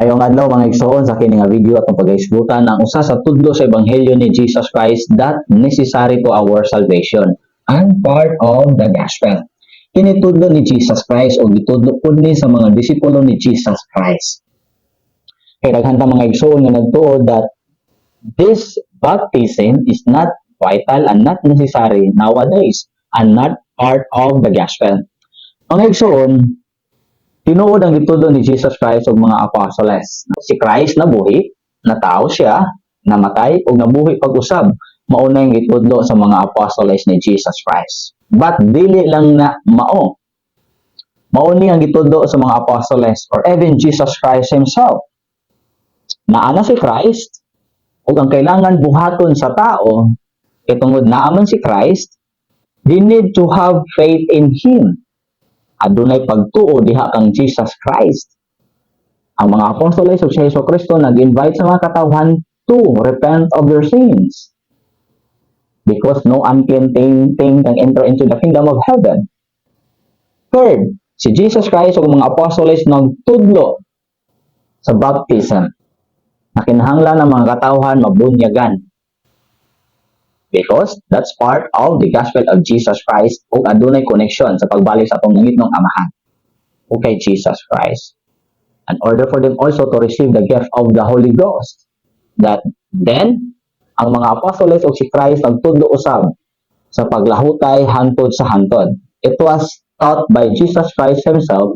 Ayong adlaw mga igsoon sa kini nga video atong pagahisgutan ang usa sa tudlo sa ebanghelyo ni Jesus Christ that necessary to our salvation and part of the gospel. Kini tudlo ni Jesus Christ o gitudlo pud ni sa mga disipulo ni Jesus Christ. Kay daghan ta mga igsoon nga nagtuod that this baptism is not vital and not necessary nowadays and not part of the gospel. Mga igsoon, tinuod ang gitudo ni Jesus Christ ug mga apostoles. Si Christ nabuhi, natao siya, namatay ug nabuhi pag-usab. Mao na yung gitudlo sa mga apostoles ni Jesus Christ. But dili lang na mao. Mao ni ang gitudlo sa mga apostoles or even Jesus Christ himself. Naana si Christ ug ang kailangan buhaton sa tao itungod naaman si Christ, they need to have faith in Him. Adunay pagtuo diha kang Jesus Christ. Ang mga apostoles ug si Hesus Kristo nag-invite sa mga katawhan to repent of their sins. Because no unclean thing can enter into the kingdom of heaven. Third, si Jesus Christ ug mga apostoles nagtudlo sa baptism. Nakinahanglan ang mga katawhan mabunyagan. Because that's part of the gospel of Jesus Christ ug adunay connection sa pagbalik sa atong nangitnong amahan o kay Jesus Christ. In order for them also to receive the gift of the Holy Ghost. That then, ang mga apostoles ug si Christ nagtudlo usab sa paglahutay hantod sa hantod. It was taught by Jesus Christ himself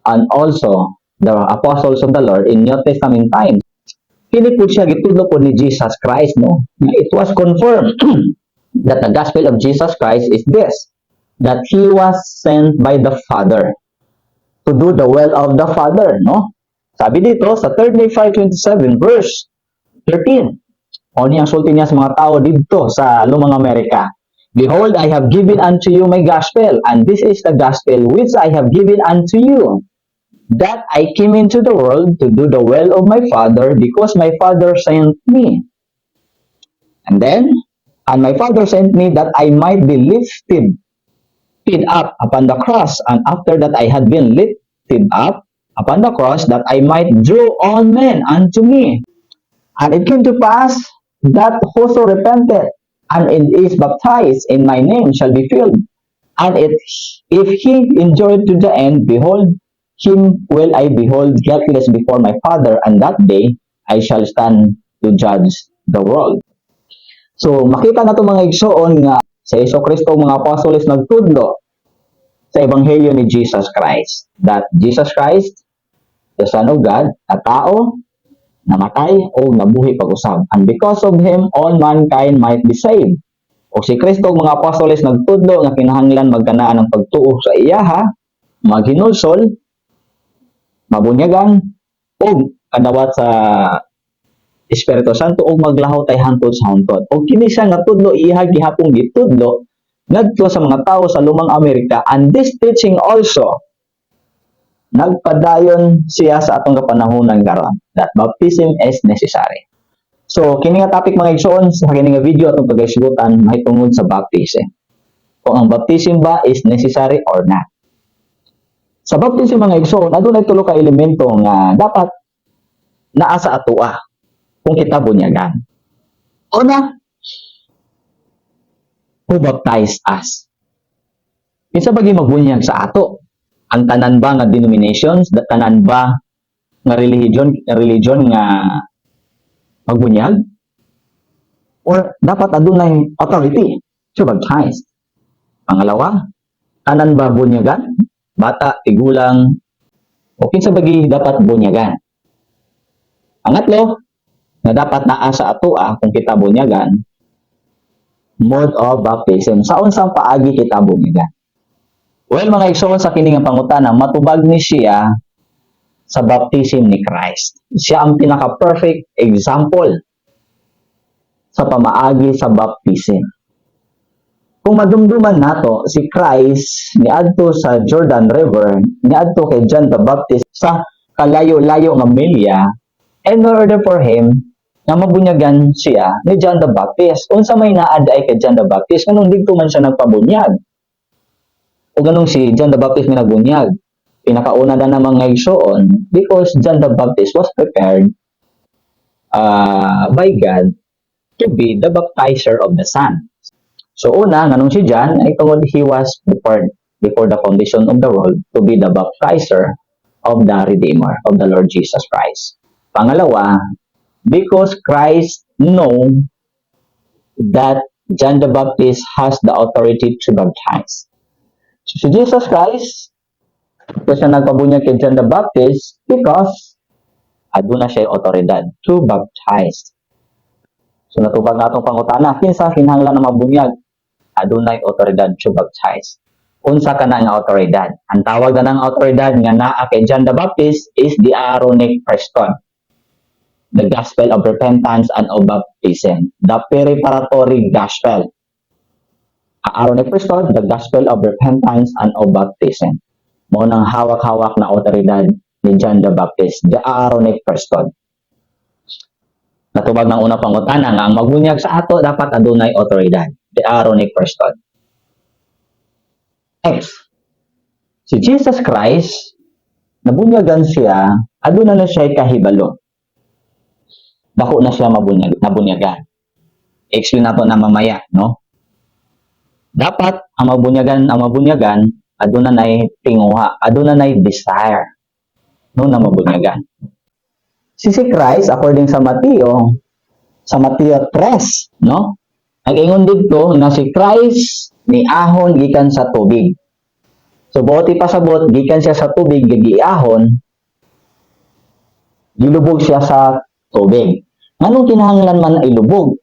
and also the apostles of the Lord in New Testament times. Kini po siya gitudlo po ni Jesus Christ, no? It was confirmed that the gospel of Jesus Christ is this, that He was sent by the Father to do the will of the Father, no? Sabi dito sa 3 May 5:27 verse 13, o niyang sulti niya sa mga tao dito sa lumang Amerika, behold, I have given unto you my gospel, and this is the gospel which I have given unto you, that I came into the world to do the will of my Father, because my Father sent me. And then, and my Father sent me that I might be lifted up upon the cross, and after that I had been lifted up upon the cross, that I might draw all men unto me. And it came to pass that whoso repented and is baptized in my name shall be filled. And if he endured to the end, behold, him will I behold guiltless before my Father, and that day I shall stand to judge the world. So, makita na ito mga igsoon nga sa Hesus Kristo mga apostoles nagtudlo sa ebanghelyo ni Jesus Christ. That Jesus Christ, the Son of God, na tao, namatay o nabuhi pag-usab. And because of Him, all mankind might be saved. O si Kristo mga apostoles nagtudlo nga kinahanglan magkanaan ng pagtuo sa iyaha, maghinulsol, mabunyagan, o kadawat sa Espiritu Santo o maglahaw tay hantod sa hantod. O kini siya nga tudlo iha gihapon gitudlo ngadto sa mga tawo sa lumang Amerika, and this teaching also nagpadayon siya sa atong kapanahonan karon that baptism is necessary. So kini nga topic mga igsoon sa kini nga video atong pagahisgutan mahitungod sa baptism. Kung ang baptism ba is necessary or not. Sa baptism mga igsoon, adunay tulo ka elemento nga dapat naa sa atoa kung kita bunyagan. Una, who baptized us? Kinsa bagi magbunyag sa ato? Ang tanan ba nga denominations, tanan ba nga religion nga magbunyag? Or dapat adunay authority to baptize? Pangalawa, tanan ba bunyagan? Bata, tigulang, o kinsa bagi dapat bunyagan. Pangatlo, na dapat naa sa atoa kung kita bunyagan, mode of baptism. Sa unsang paagi kita bunyagan? Well, mga igsoon sa kini nga pangutana, matubag ni siya sa baptism ni Christ. Siya ang pinaka-perfect example sa pamaagi sa baptism. Kung madumduman nato, si Christ niadto sa Jordan River, niadto kay John the Baptist sa kalayo-layo nga milya, in order for him na mabunyagan siya ni John the Baptist. Unsa may naad ay kay John the Baptist, kanang dito man siya nagpabunyag. O ganong si John the Baptist may nagbunyag. pinakauna na namang ngayon because John the Baptist was prepared by God to be the baptizer of the Son. So una, nganong si John, ay tungod he was prepared before the foundation of the world to be the baptizer of the Redeemer, of the Lord Jesus Christ. Pangalawa, because Christ know that John the Baptist has the authority to baptize. So si Jesus Christ, ito siya nagpabunyag kay John the Baptist because aduna siya otoridad to baptize. So natubag natong pangutana, kinsa kinahanglan na mabunyag? Adunay otoridad to baptize. Unsa ka na nga otoridad? Ang tawag na ng otoridad nga naa kay John the Baptist is the Aaronic priesthood. The gospel of repentance and of baptism. The preparatory gospel. Aaronic priesthood, the gospel of repentance and of baptism. Mao nang hawak-hawak na otoridad ni John the Baptist, the Aaronic priesthood. Natubag ng una pangutana nga ang magbunyag sa ato dapat adunay otoridad, the Aaronic priesthood. Next, si Jesus Christ, nabunyagan siya, aduna na siya kahibalo. Dako na siya nabunyagan. I-explain nato na mamaya, no? Dapat ang mabunyagan, aduna nay tinguha, aduna nay desire, no, na mabunyagan. Si Christ, according sa Mateo 3, no? Nag-ingon dito na si Christ ni ahon gikan sa tubig. So, buoti pasabot, gikan siya sa tubig, gigiahon, gilubog siya sa tubig. Anong kinahanglan man ilubog?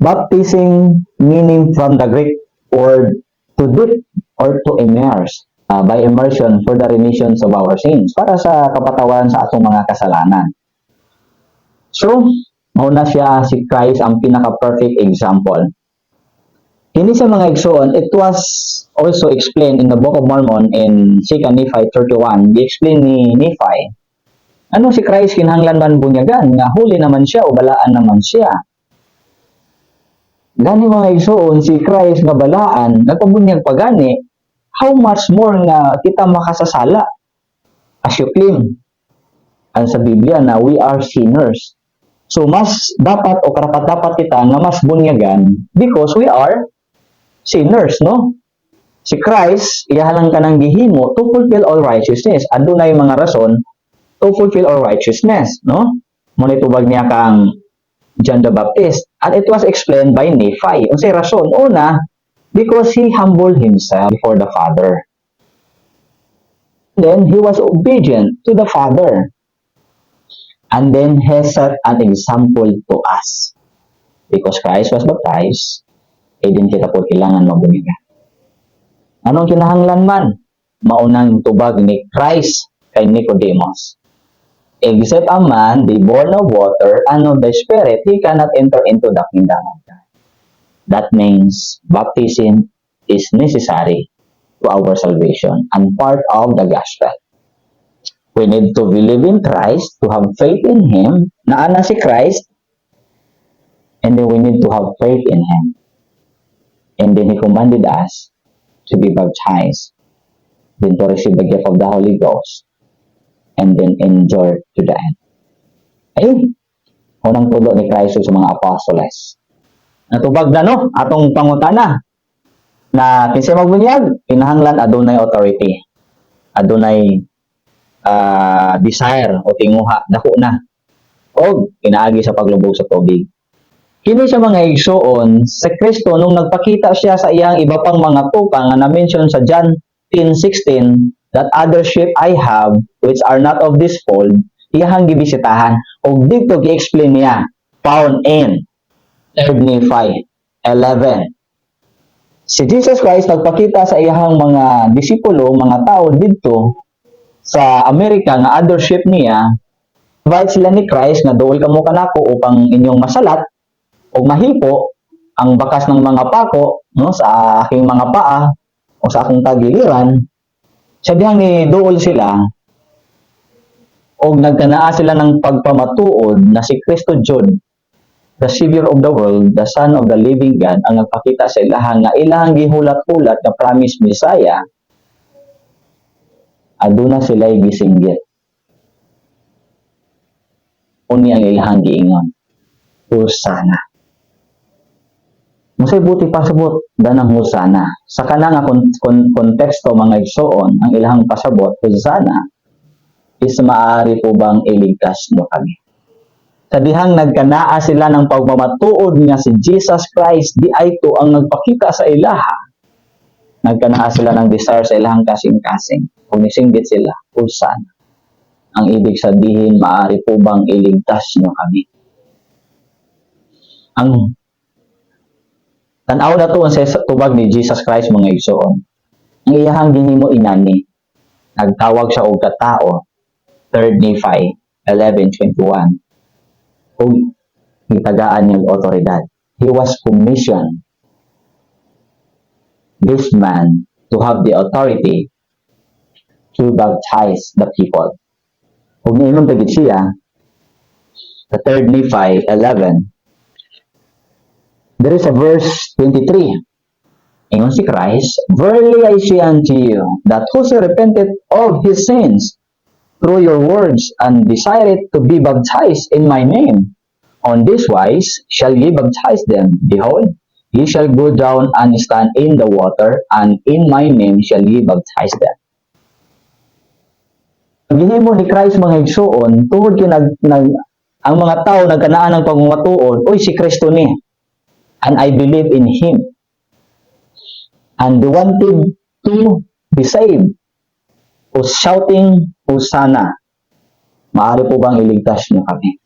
Baptizing meaning from the Greek word to dip or to immerse. By immersion for the remission of our sins. Para sa kapatawaran sa atong mga kasalanan. So, mauna siya si Christ ang pinaka-perfect example. Hindi sa mga igsoon, it was also explained in the Book of Mormon in 2 Nephi 31. Di-explain ni Nephi, ano si Christ kinahanglan man bunyagan, nga huli naman siya o balaan naman siya. Gani mga igsoon, si Christ nga balaan, nagpabunyag pa gani, how much more nga kita makasasala? As you claim, ang sa Biblia na we are sinners. So, mas dapat o karapat-dapat kita na mas bunyagan because we are sinners, no? Si Christ, iyahalang ka ng gihimo to fulfill all righteousness. Ando na yung mga rason to fulfill all righteousness, no? Muna itubag niya kang John the Baptist. And it was explained by Nephi. Ang say rason, una, because he humbled himself before the Father. Then, he was obedient to the Father. And then he set an example to us. Because Christ was baptized, din kita po kailangan mabunyagan. Anong kinahanglan man? Maunang tubag ni Christ kay Nicodemus. Except a man be born of water and of the Spirit, he cannot enter into the kingdom of God. That means baptism is necessary to our salvation and part of the gospel. We need to believe in Christ, to have faith in Him, na ana si Christ, and then we need to have faith in Him. And then He commanded us to be baptized, then to receive the gift of the Holy Ghost, and then endure to the end. Ay, unang tulo ni Christ sa mga apostoles. Natubag na, no? Atong pangutana na kinsa magbunyag, kinahanglan adunay authority, adunay desire o tinguha, dako na o pinaagi sa paglubog sa tubig. Kini sa mga igsoon sa Kristo nung nagpakita siya sa iyang iba pang mga tupa nga na-mention sa John 10:16, that other sheep I have which are not of this fold, iyang gibisitahan o dito gi-explain niya found in 3 Nephi 11. Si Jesus Christ nagpakita sa iyang mga disipulo, mga tao dito sa Amerika nga other sheep niya, invite sila ni Christ nga duol kamo kanako upang inyong masalat o mahipo ang bakas ng mga pako, no, sa aking mga paa o sa akong tagiliran. Sabihan ni duol sila o nagkanaa sila ng pagpamatuod na si Kristo Jud, the Savior of the world, the Son of the living God, ang nagpakita sa ilahan nga ilahang gihulat-hulat na promised Messiah aduna sila'y gisinggit. Uni ang ilahang giingon. Hosana. Masay buti pasabot danang hosana. Sa kanang konteksto mga igsoon, ang ilahang pasabot, hosana, is maaari po bang iligtas mo kami? Sa dihang nagkanaa sila ng pagmamatuod nga si Jesus Christ, di ay ito ang nagpakita sa ilaha. Nagkanaa sila ng desire sa ilahang kasing-kasing. Kung nisinggit sila, hosana. Ang ibig sabihin, maaari po bang iligtas nyo kami? Ang tanaw na to sa tubag ni Jesus Christ mga igsoon. Ang iyahang ginhimo inani, nagtawag siya og katao, 3 Nephi 11:21. Kung itagaan niyang otoridad. He was commissioned, this man, to have the authority to baptize the people. Kung niingon tagit siya, the 3 Nephi 11, there is a verse 23. Ingon si Christ, verily I say unto you, that whoso repenteth of his sins through your words and desireth to be baptized in my name, on this wise shall ye baptize them. Behold, ye shall go down and stand in the water, and in my name shall ye baptize them. Gihimo ni Christ mga igsoon, tungod kay ang mga tao nagkanaan ng pagmamatuod, oy si Kristo ni. And I believe in Him. And they wanted to be saved. O shouting, Hosanna. Maaari po bang iligtas niyo kami?